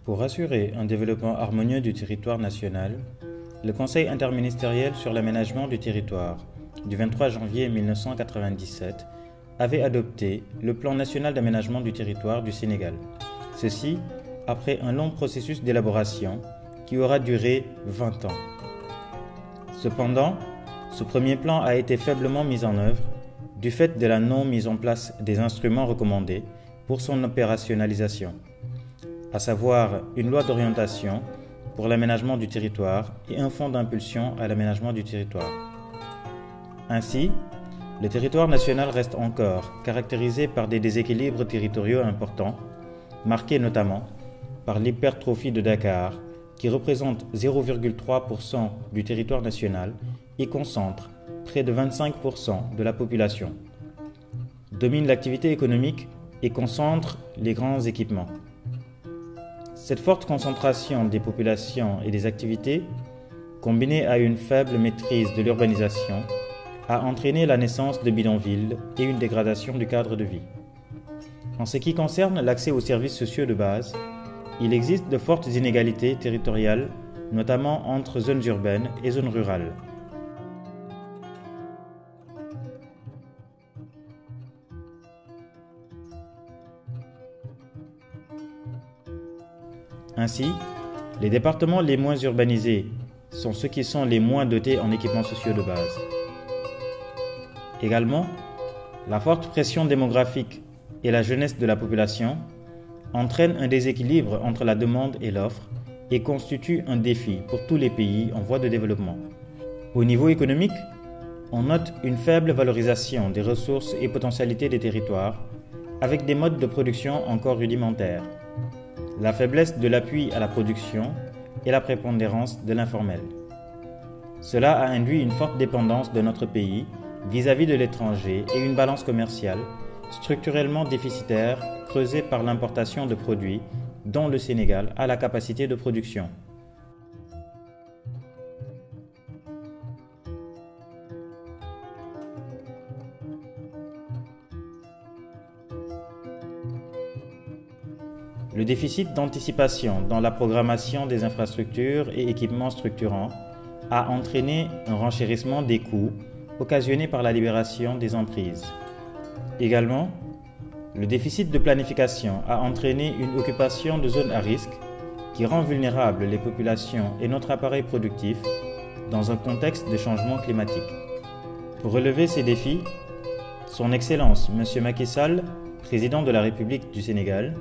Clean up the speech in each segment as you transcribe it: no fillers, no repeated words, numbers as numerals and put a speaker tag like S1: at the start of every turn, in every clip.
S1: Pour assurer un développement harmonieux du territoire national, le Conseil interministériel sur l'aménagement du territoire du 23 janvier 1997 avait adopté le Plan national d'aménagement du territoire du Sénégal. Ceci après un long processus d'élaboration qui aura duré 20 ans. Cependant, ce premier plan a été faiblement mis en œuvre du fait de la non mise en place des instruments recommandés pour son opérationnalisation, à savoir une loi d'orientation pour l'aménagement du territoire et un fonds d'impulsion à l'aménagement du territoire. Ainsi, le territoire national reste encore caractérisé par des déséquilibres territoriaux importants, marqués notamment par l'hypertrophie de Dakar, qui représente 0,3% du territoire national et concentre près de 25% de la population, domine l'activité économique et concentre les grands équipements. Cette forte concentration des populations et des activités, combinée à une faible maîtrise de l'urbanisation, a entraîné la naissance de bidonvilles et une dégradation du cadre de vie. En ce qui concerne l'accès aux services sociaux de base, il existe de fortes inégalités territoriales, notamment entre zones urbaines et zones rurales. Ainsi, les départements les moins urbanisés sont ceux qui sont les moins dotés en équipements sociaux de base. Également, la forte pression démographique et la jeunesse de la population entraînent un déséquilibre entre la demande et l'offre et constituent un défi pour tous les pays en voie de développement. Au niveau économique, on note une faible valorisation des ressources et potentialités des territoires avec des modes de production encore rudimentaires, la faiblesse de l'appui à la production et la prépondérance de l'informel. Cela a induit une forte dépendance de notre pays vis-à-vis de l'étranger et une balance commerciale structurellement déficitaire creusée par l'importation de produits dont le Sénégal a la capacité de production. Le déficit d'anticipation dans la programmation des infrastructures et équipements structurants a entraîné un renchérissement des coûts occasionné par la libération des emprises. Également, le déficit de planification a entraîné une occupation de zones à risque qui rend vulnérables les populations et notre appareil productif dans un contexte de changement climatique. Pour relever ces défis, Son Excellence M. Macky Sall, président de la République du Sénégal,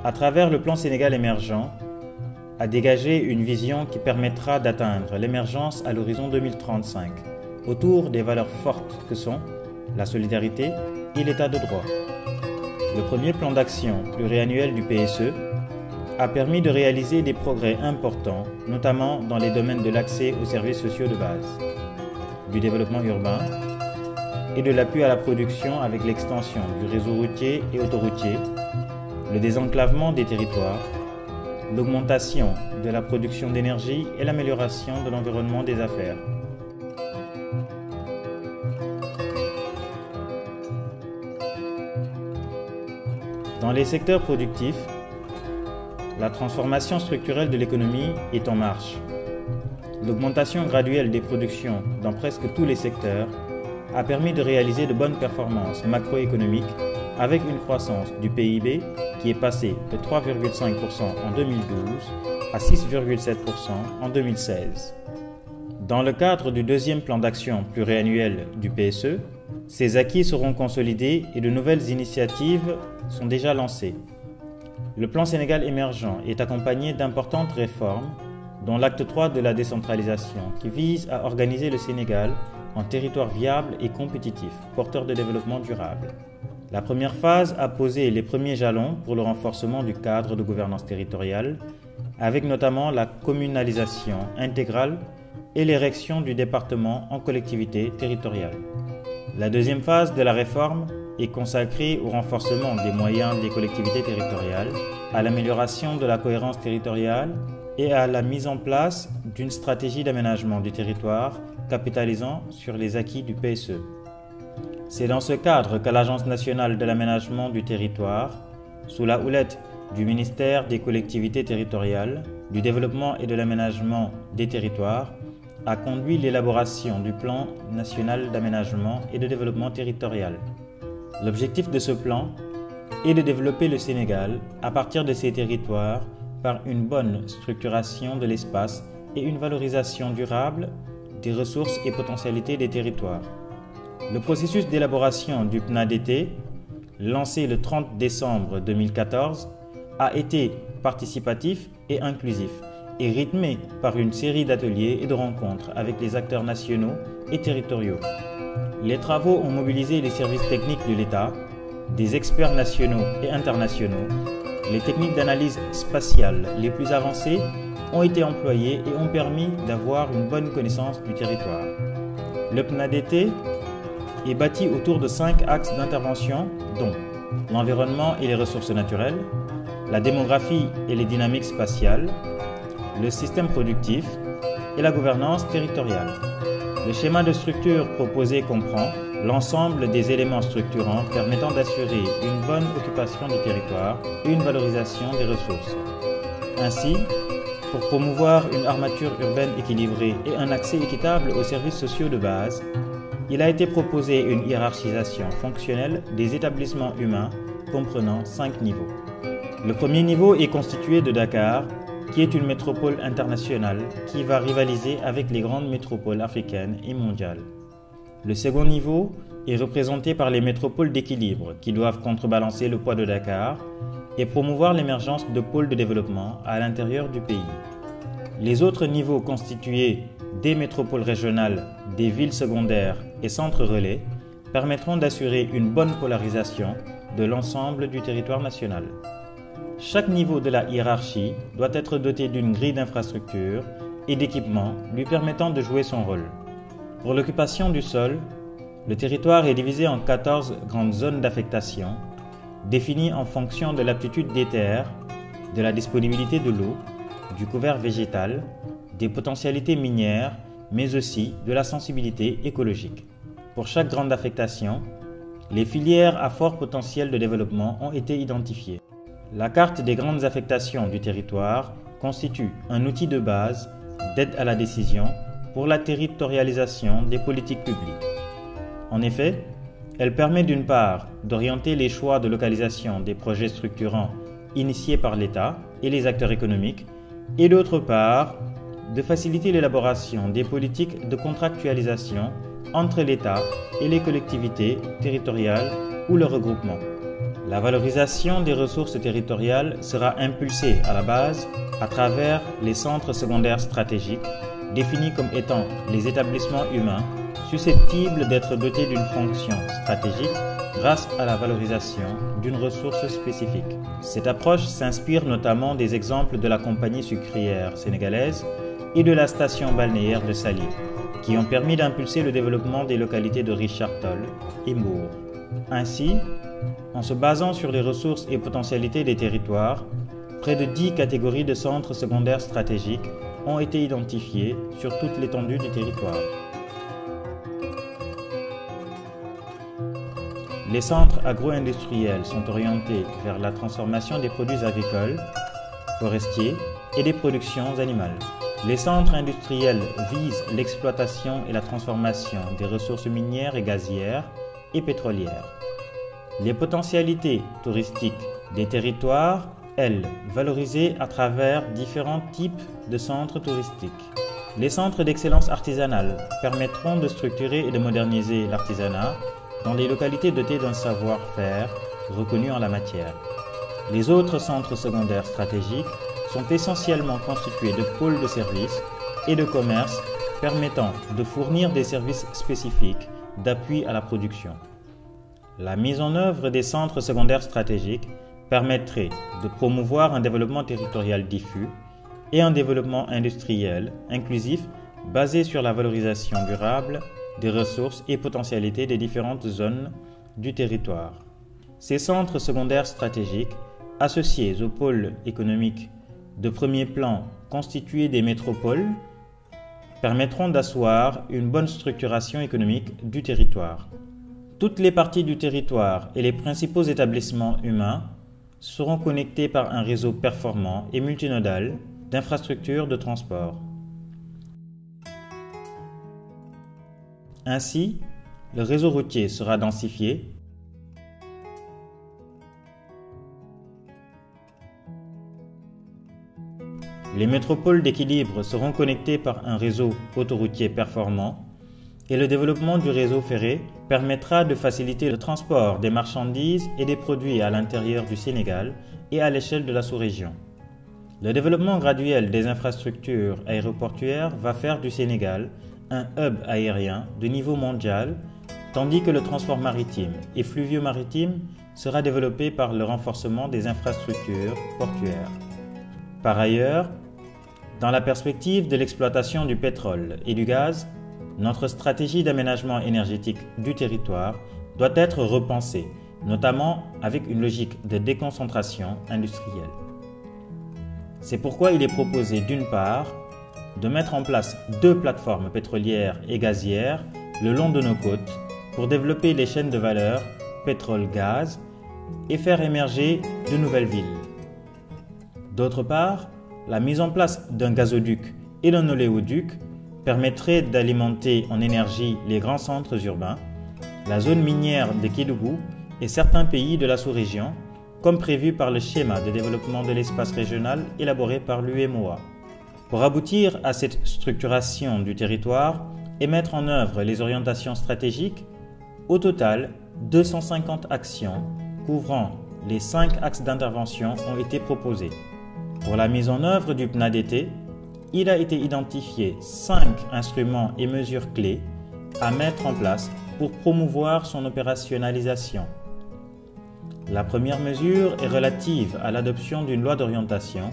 S1: à travers le plan Sénégal émergent, a dégagé une vision qui permettra d'atteindre l'émergence à l'horizon 2035, autour des valeurs fortes que sont la solidarité et l'état de droit. Le premier plan d'action pluriannuel du PSE a permis de réaliser des progrès importants, notamment dans les domaines de l'accès aux services sociaux de base, du développement urbain et de l'appui à la production avec l'extension du réseau routier et autoroutier, le désenclavement des territoires, l'augmentation de la production d'énergie et l'amélioration de l'environnement des affaires. Dans les secteurs productifs, la transformation structurelle de l'économie est en marche. L'augmentation graduelle des productions dans presque tous les secteurs a permis de réaliser de bonnes performances macroéconomiques avec une croissance du PIB qui est passée de 3,5% en 2012 à 6,7% en 2016. Dans le cadre du deuxième plan d'action pluriannuel du PSE, ces acquis seront consolidés et de nouvelles initiatives sont déjà lancées. Le plan Sénégal émergent est accompagné d'importantes réformes, dont l'acte 3 de la décentralisation, qui vise à organiser le Sénégal en territoire viable et compétitif, porteur de développement durable. La première phase a posé les premiers jalons pour le renforcement du cadre de gouvernance territoriale, avec notamment la communalisation intégrale et l'érection du département en collectivité territoriale. La deuxième phase de la réforme est consacrée au renforcement des moyens des collectivités territoriales, à l'amélioration de la cohérence territoriale et à la mise en place d'une stratégie d'aménagement du territoire capitalisant sur les acquis du PSE. C'est dans ce cadre que l'Agence nationale de l'aménagement du territoire, sous la houlette du ministère des collectivités territoriales, du développement et de l'aménagement des territoires a conduit l'élaboration du plan national d'aménagement et de développement territorial. L'objectif de ce plan est de développer le Sénégal à partir de ses territoires par une bonne structuration de l'espace et une valorisation durable des ressources et potentialités des territoires. Le processus d'élaboration du PNADT, lancé le 30 décembre 2014, a été participatif et inclusif et rythmé par une série d'ateliers et de rencontres avec les acteurs nationaux et territoriaux. Les travaux ont mobilisé les services techniques de l'État, des experts nationaux et internationaux. Les techniques d'analyse spatiale les plus avancées ont été employées et ont permis d'avoir une bonne connaissance du territoire. Le PNADT est bâti autour de 5 axes d'intervention, dont l'environnement et les ressources naturelles, la démographie et les dynamiques spatiales, le système productif et la gouvernance territoriale. Le schéma de structure proposé comprend l'ensemble des éléments structurants permettant d'assurer une bonne occupation du territoire et une valorisation des ressources. Ainsi, pour promouvoir une armature urbaine équilibrée et un accès équitable aux services sociaux de base, il a été proposé une hiérarchisation fonctionnelle des établissements humains comprenant 5 niveaux. Le premier niveau est constitué de Dakar, qui est une métropole internationale qui va rivaliser avec les grandes métropoles africaines et mondiales. Le second niveau est représenté par les métropoles d'équilibre qui doivent contrebalancer le poids de Dakar et promouvoir l'émergence de pôles de développement à l'intérieur du pays. Les autres niveaux constitués des métropoles régionales, des villes secondaires et centres relais permettront d'assurer une bonne polarisation de l'ensemble du territoire national. Chaque niveau de la hiérarchie doit être doté d'une grille d'infrastructures et d'équipements lui permettant de jouer son rôle. Pour l'occupation du sol, le territoire est divisé en 14 grandes zones d'affectation, définies en fonction de l'aptitude des terres, de la disponibilité de l'eau, du couvert végétal, des potentialités minières, mais aussi de la sensibilité écologique. Pour chaque grande affectation, les filières à fort potentiel de développement ont été identifiées. La carte des grandes affectations du territoire constitue un outil de base d'aide à la décision pour la territorialisation des politiques publiques. En effet, elle permet d'une part d'orienter les choix de localisation des projets structurants initiés par l'État et les acteurs économiques et d'autre part de faciliter l'élaboration des politiques de contractualisation entre l'État et les collectivités territoriales ou leur regroupement. La valorisation des ressources territoriales sera impulsée à la base à travers les centres secondaires stratégiques définis comme étant les établissements humains susceptibles d'être dotés d'une fonction stratégique grâce à la valorisation d'une ressource spécifique. Cette approche s'inspire notamment des exemples de la compagnie sucrière sénégalaise et de la station balnéaire de Saly, qui ont permis d'impulser le développement des localités de Richard Toll et Mbour. Ainsi, en se basant sur les ressources et potentialités des territoires, près de 10 catégories de centres secondaires stratégiques ont été identifiées sur toute l'étendue du territoire. Les centres agro-industriels sont orientés vers la transformation des produits agricoles, forestiers et des productions animales. Les centres industriels visent l'exploitation et la transformation des ressources minières et gazières et pétrolières. Les potentialités touristiques des territoires, elles, valorisées à travers différents types de centres touristiques. Les centres d'excellence artisanale permettront de structurer et de moderniser l'artisanat dans les localités dotées d'un savoir-faire reconnu en la matière. Les autres centres secondaires stratégiques sont essentiellement constitués de pôles de services et de commerce permettant de fournir des services spécifiques d'appui à la production. La mise en œuvre des centres secondaires stratégiques permettrait de promouvoir un développement territorial diffus et un développement industriel inclusif basé sur la valorisation durable des ressources et potentialités des différentes zones du territoire. Ces centres secondaires stratégiques, associés aux pôles économiques de premier plan constitués des métropoles, permettront d'asseoir une bonne structuration économique du territoire. Toutes les parties du territoire et les principaux établissements humains seront connectés par un réseau performant et multinodal d'infrastructures de transport. Ainsi, le réseau routier sera densifié, les métropoles d'équilibre seront connectées par un réseau autoroutier performant et le développement du réseau ferré permettra de faciliter le transport des marchandises et des produits à l'intérieur du Sénégal et à l'échelle de la sous-région. Le développement graduel des infrastructures aéroportuaires va faire du Sénégal un hub aérien de niveau mondial, tandis que le transport maritime et fluvio-maritime sera développé par le renforcement des infrastructures portuaires. Par ailleurs, dans la perspective de l'exploitation du pétrole et du gaz, notre stratégie d'aménagement énergétique du territoire doit être repensée, notamment avec une logique de déconcentration industrielle. C'est pourquoi il est proposé d'une part de mettre en place 2 plateformes pétrolières et gazières le long de nos côtes pour développer les chaînes de valeur pétrole-gaz et faire émerger de nouvelles villes. D'autre part, la mise en place d'un gazoduc et d'un oléoduc permettrait d'alimenter en énergie les grands centres urbains, la zone minière de Kédougou et certains pays de la sous-région, comme prévu par le schéma de développement de l'espace régional élaboré par l'UEMOA. Pour aboutir à cette structuration du territoire et mettre en œuvre les orientations stratégiques, au total, 250 actions couvrant les 5 axes d'intervention ont été proposées. Pour la mise en œuvre du PNADT, il a été identifié 5 instruments et mesures clés à mettre en place pour promouvoir son opérationnalisation. La première mesure est relative à l'adoption d'une loi d'orientation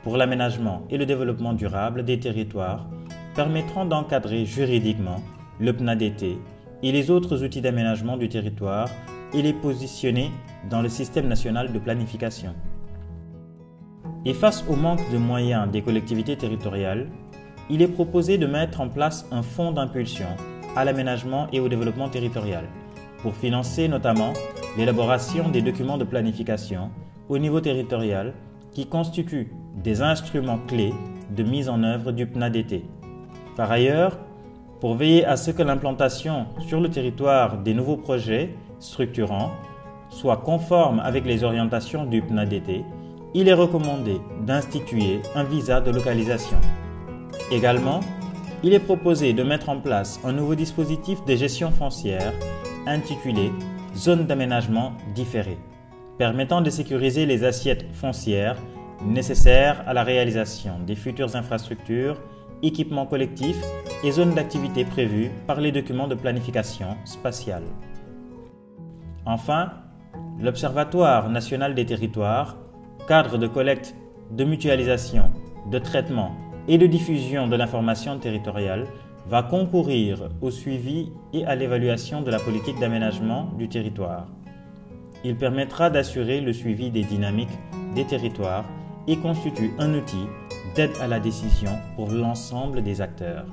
S1: pour l'aménagement et le développement durable des territoires permettant d'encadrer juridiquement le PNADT et les autres outils d'aménagement du territoire et les positionner dans le système national de planification. Et face au manque de moyens des collectivités territoriales, il est proposé de mettre en place un fonds d'impulsion à l'aménagement et au développement territorial pour financer notamment l'élaboration des documents de planification au niveau territorial qui constituent des instruments clés de mise en œuvre du PNADT. Par ailleurs, pour veiller à ce que l'implantation sur le territoire des nouveaux projets structurants soit conforme avec les orientations du PNADT, il est recommandé d'instituer un visa de localisation. Également, il est proposé de mettre en place un nouveau dispositif de gestion foncière intitulé « Zone d'aménagement différé », permettant de sécuriser les assiettes foncières nécessaires à la réalisation des futures infrastructures, équipements collectifs et zones d'activité prévues par les documents de planification spatiale. Enfin, l'Observatoire national des territoires, cadre de collecte, de mutualisation, de traitement et de diffusion de l'information territoriale, va concourir au suivi et à l'évaluation de la politique d'aménagement du territoire. Il permettra d'assurer le suivi des dynamiques des territoires et constitue un outil d'aide à la décision pour l'ensemble des acteurs.